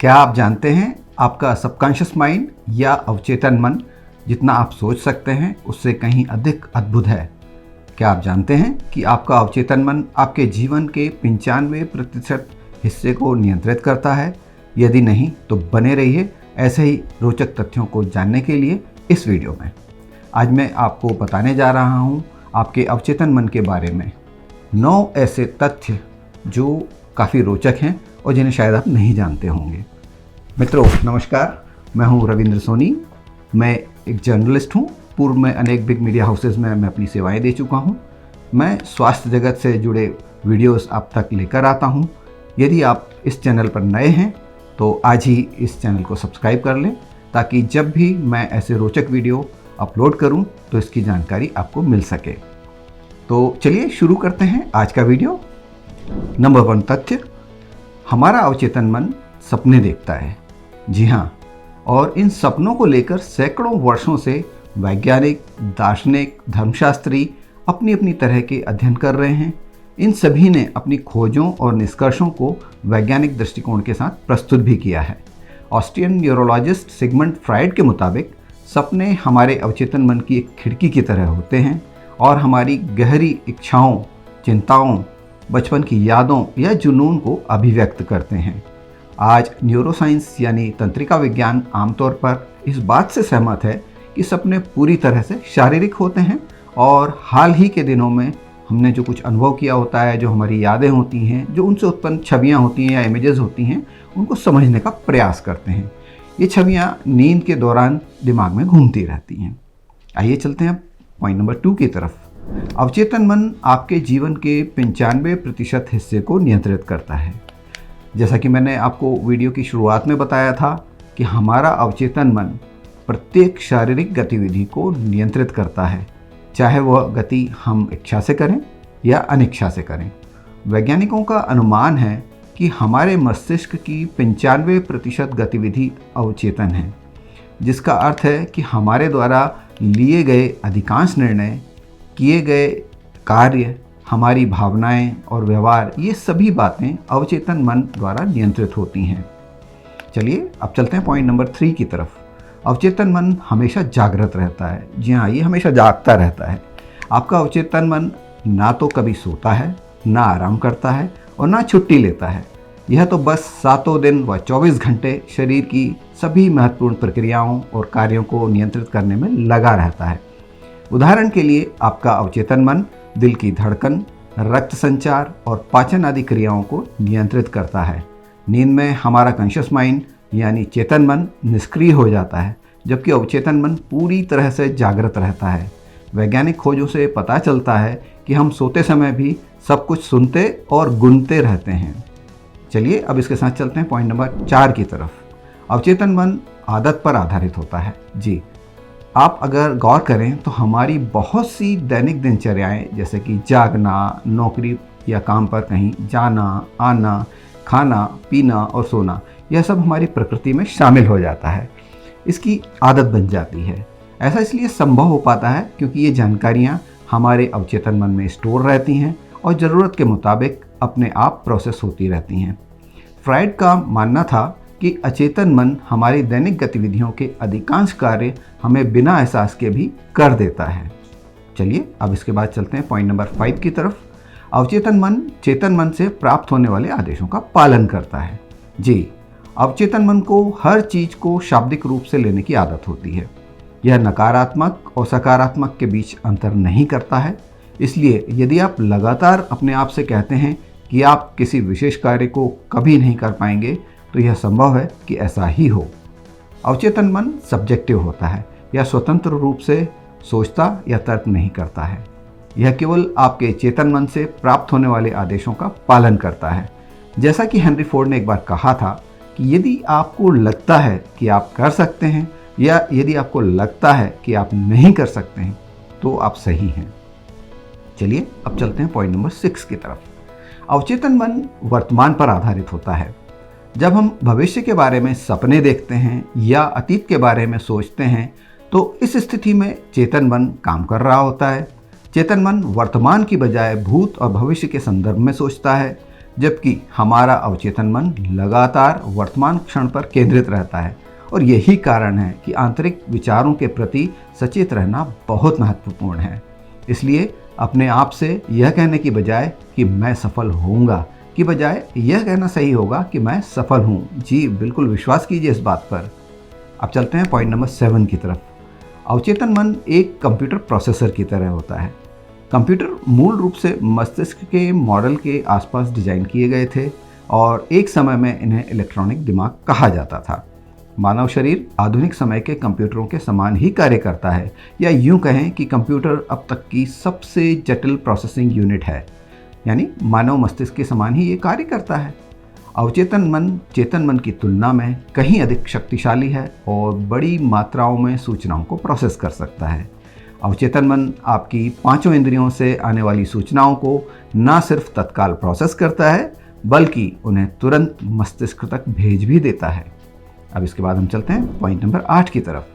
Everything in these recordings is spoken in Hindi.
क्या आप जानते हैं आपका सबकॉन्शियस माइंड या अवचेतन मन जितना आप सोच सकते हैं उससे कहीं अधिक अद्भुत है। क्या आप जानते हैं कि आपका अवचेतन मन आपके जीवन के 95% हिस्से को नियंत्रित करता है? यदि नहीं तो बने रहिए ऐसे ही रोचक तथ्यों को जानने के लिए इस वीडियो में। आज मैं आपको बताने जा रहा हूँ आपके अवचेतन मन के बारे में 9 ऐसे तथ्य जो काफ़ी रोचक हैं और जिन्हें शायद आप नहीं जानते होंगे। मित्रों नमस्कार, मैं हूं रविंद्र सोनी। मैं एक जर्नलिस्ट हूं। पूर्व में अनेक बिग मीडिया हाउसेस में मैं अपनी सेवाएं दे चुका हूं। मैं स्वास्थ्य जगत से जुड़े वीडियोस आप तक लेकर आता हूं। यदि आप इस चैनल पर नए हैं तो आज ही इस चैनल को सब्सक्राइब कर लें ताकि जब भी मैं ऐसे रोचक वीडियो अपलोड करूं तो इसकी जानकारी आपको मिल सके। तो चलिए शुरू करते हैं आज का वीडियो। नंबर 1 तथ्य, हमारा अवचेतन मन सपने देखता है। जी हाँ, और इन सपनों को लेकर सैकड़ों वर्षों से वैज्ञानिक, दार्शनिक, धर्मशास्त्री अपनी अपनी तरह के अध्ययन कर रहे हैं। इन सभी ने अपनी खोजों और निष्कर्षों को वैज्ञानिक दृष्टिकोण के साथ प्रस्तुत भी किया है। ऑस्ट्रियन न्यूरोलॉजिस्ट सिगमंड फ्राइड के मुताबिक सपने हमारे अवचेतन मन की एक खिड़की की तरह होते हैं और हमारी गहरी इच्छाओं, चिंताओं, बचपन की यादों या जुनून को अभिव्यक्त करते हैं। आज न्यूरोसाइंस यानी तंत्रिका विज्ञान आमतौर पर इस बात से सहमत है कि सपने पूरी तरह से शारीरिक होते हैं और हाल ही के दिनों में हमने जो कुछ अनुभव किया होता है, जो हमारी यादें होती हैं, जो उनसे उत्पन्न छवियां होती हैं या इमेजेस होती हैं, उनको समझने का प्रयास करते हैं। ये छवियां नींद के दौरान दिमाग में घूमती रहती हैं। आइए चलते हैं पॉइंट नंबर 2 की तरफ। अवचेतन मन आपके जीवन के 95% हिस्से को नियंत्रित करता है। जैसा कि मैंने आपको वीडियो की शुरुआत में बताया था कि हमारा अवचेतन मन प्रत्येक शारीरिक गतिविधि को नियंत्रित करता है, चाहे वह गति हम इच्छा से करें या अनिच्छा से करें। वैज्ञानिकों का अनुमान है कि हमारे मस्तिष्क की 95% गतिविधि अवचेतन है, जिसका अर्थ है कि हमारे द्वारा लिए गए अधिकांश निर्णय, किए गए कार्य, हमारी भावनाएं और व्यवहार, ये सभी बातें अवचेतन मन द्वारा नियंत्रित होती हैं। चलिए अब चलते हैं पॉइंट नंबर 3 की तरफ। अवचेतन मन हमेशा जागृत रहता है। जी हाँ, ये हमेशा जागता रहता है। आपका अवचेतन मन ना तो कभी सोता है, ना आराम करता है और ना छुट्टी लेता है। यह तो बस 7 दिन व 24 घंटे शरीर की सभी महत्वपूर्ण प्रक्रियाओं और कार्यों को नियंत्रित करने में लगा रहता है। उदाहरण के लिए आपका अवचेतन मन दिल की धड़कन, रक्त संचार और पाचन आदि क्रियाओं को नियंत्रित करता है। नींद में हमारा कॉन्शियस माइंड यानी चेतन मन निष्क्रिय हो जाता है, जबकि अवचेतन मन पूरी तरह से जागृत रहता है। वैज्ञानिक खोजों से पता चलता है कि हम सोते समय भी सब कुछ सुनते और गुनते रहते हैं। चलिए अब इसके साथ चलते हैं पॉइंट नंबर 4 की तरफ। अवचेतन मन आदत पर आधारित होता है। जी, आप अगर गौर करें तो हमारी बहुत सी दैनिक दिनचर्याएं, जैसे कि जागना, नौकरी या काम पर कहीं जाना, आना, खाना, पीना और सोना, यह सब हमारी प्रकृति में शामिल हो जाता है। इसकी आदत बन जाती है। ऐसा इसलिए संभव हो पाता है क्योंकि ये जानकारियाँ हमारे अवचेतन मन में स्टोर रहती हैं और ज़रूरत के मुताबिक अपने आप प्रोसेस होती रहती हैं। फ्राइड का मानना था कि अचेतन मन हमारी दैनिक गतिविधियों के अधिकांश कार्य हमें बिना एहसास के भी कर देता है। चलिए अब इसके बाद चलते हैं पॉइंट नंबर 5 की तरफ। अवचेतन मन चेतन मन से प्राप्त होने वाले आदेशों का पालन करता है। जी, अवचेतन मन को हर चीज़ को शाब्दिक रूप से लेने की आदत होती है। यह नकारात्मक और सकारात्मक के बीच अंतर नहीं करता है। इसलिए यदि आप लगातार अपने आप से कहते हैं कि आप किसी विशेष कार्य को कभी नहीं कर पाएंगे, तो यह संभव है कि ऐसा ही हो। अवचेतन मन सब्जेक्टिव होता है, यह स्वतंत्र रूप से सोचता या तर्क नहीं करता है। यह केवल आपके चेतन मन से प्राप्त होने वाले आदेशों का पालन करता है। जैसा कि हेनरी फोर्ड ने एक बार कहा था कि यदि आपको लगता है कि आप कर सकते हैं या यदि आपको लगता है कि आप नहीं कर सकते हैं तो आप सही हैं। चलिए अब चलते हैं पॉइंट नंबर 6 की तरफ। अवचेतन मन वर्तमान पर आधारित होता है। जब हम भविष्य के बारे में सपने देखते हैं या अतीत के बारे में सोचते हैं तो इस स्थिति में चेतन मन काम कर रहा होता है। चेतन मन वर्तमान की बजाय भूत और भविष्य के संदर्भ में सोचता है। जबकि हमारा अवचेतन मन लगातार वर्तमान क्षण पर केंद्रित रहता है। और यही कारण है कि आंतरिक विचारों के प्रति सचेत रहना बहुत महत्वपूर्ण है। इसलिए अपने आप से यह कहने की बजाय कि मैं सफल होऊंगा की बजाय यह कहना सही होगा कि मैं सफल हूँ। जी बिल्कुल, विश्वास कीजिए इस बात पर। अब चलते हैं पॉइंट नंबर 7 की तरफ। अवचेतन मन एक कंप्यूटर प्रोसेसर की तरह होता है। कंप्यूटर मूल रूप से मस्तिष्क के मॉडल के आसपास डिजाइन किए गए थे और एक समय में इन्हें इलेक्ट्रॉनिक दिमाग कहा जाता था। मानव शरीर आधुनिक समय के कंप्यूटरों के समान ही कार्य करता है, या यूं कहें कि कंप्यूटर अब तक की सबसे जटिल प्रोसेसिंग यूनिट है, यानी मानव मस्तिष्क के समान ही ये कार्य करता है। अवचेतन मन चेतन मन की तुलना में कहीं अधिक शक्तिशाली है और बड़ी मात्राओं में सूचनाओं को प्रोसेस कर सकता है। अवचेतन मन आपकी 5 इंद्रियों से आने वाली सूचनाओं को न सिर्फ तत्काल प्रोसेस करता है, बल्कि उन्हें तुरंत मस्तिष्क तक भेज भी देता है। अब इसके बाद हम चलते हैं पॉइंट नंबर 8 की तरफ।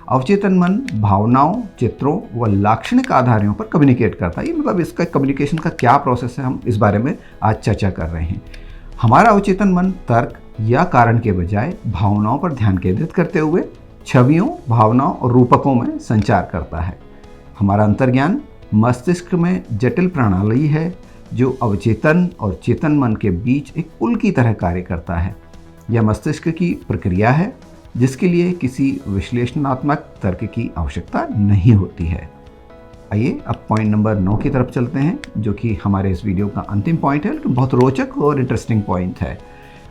अवचेतन मन भावनाओं, चित्रों व लाक्षणिक आधारों पर कम्युनिकेट करता है। ये मतलब इसका कम्युनिकेशन का क्या प्रोसेस है, हम इस बारे में आज चर्चा कर रहे हैं। हमारा अवचेतन मन तर्क या कारण के बजाय भावनाओं पर ध्यान केंद्रित करते हुए छवियों, भावनाओं और रूपकों में संचार करता है। हमारा अंतर्ज्ञान मस्तिष्क में जटिल प्रणाली है जो अवचेतन और चेतन मन के बीच एक पुल की तरह कार्य करता है। यह मस्तिष्क की प्रक्रिया है जिसके लिए किसी विश्लेषणात्मक तर्क की आवश्यकता नहीं होती है। आइए अब पॉइंट नंबर 9 की तरफ चलते हैं, जो कि हमारे इस वीडियो का अंतिम पॉइंट है, लेकिन बहुत रोचक और इंटरेस्टिंग पॉइंट है।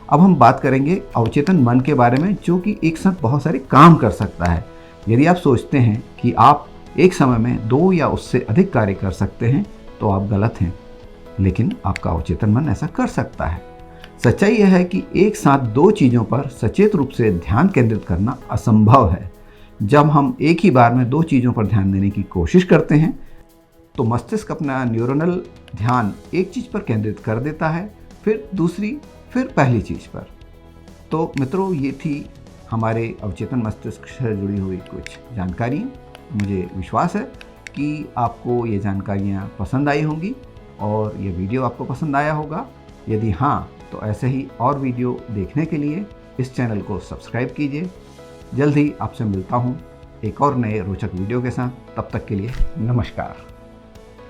अब हम बात करेंगे अवचेतन मन के बारे में, जो कि एक साथ बहुत सारे काम कर सकता है। यदि आप सोचते हैं कि आप एक समय में 2 या उससे अधिक कार्य कर सकते हैं तो आप गलत हैं, लेकिन आपका अवचेतन मन ऐसा कर सकता है। सच्चाई यह है कि एक साथ 2 चीज़ों पर सचेत रूप से ध्यान केंद्रित करना असंभव है। जब हम एक ही बार में 2 चीज़ों पर ध्यान देने की कोशिश करते हैं तो मस्तिष्क अपना न्यूरोनल ध्यान एक चीज़ पर केंद्रित कर देता है, फिर दूसरी, फिर पहली चीज़ पर। तो मित्रों, ये थी हमारे अवचेतन मस्तिष्क से जुड़ी हुई कुछ जानकारी। मुझे विश्वास है कि आपको ये जानकारियाँ पसंद आई होंगी और ये वीडियो आपको पसंद आया होगा। यदि हाँ, तो ऐसे ही और वीडियो देखने के लिए इस चैनल को सब्सक्राइब कीजिए। जल्द ही आपसे मिलता हूँ एक और नए रोचक वीडियो के साथ। तब तक के लिए नमस्कार।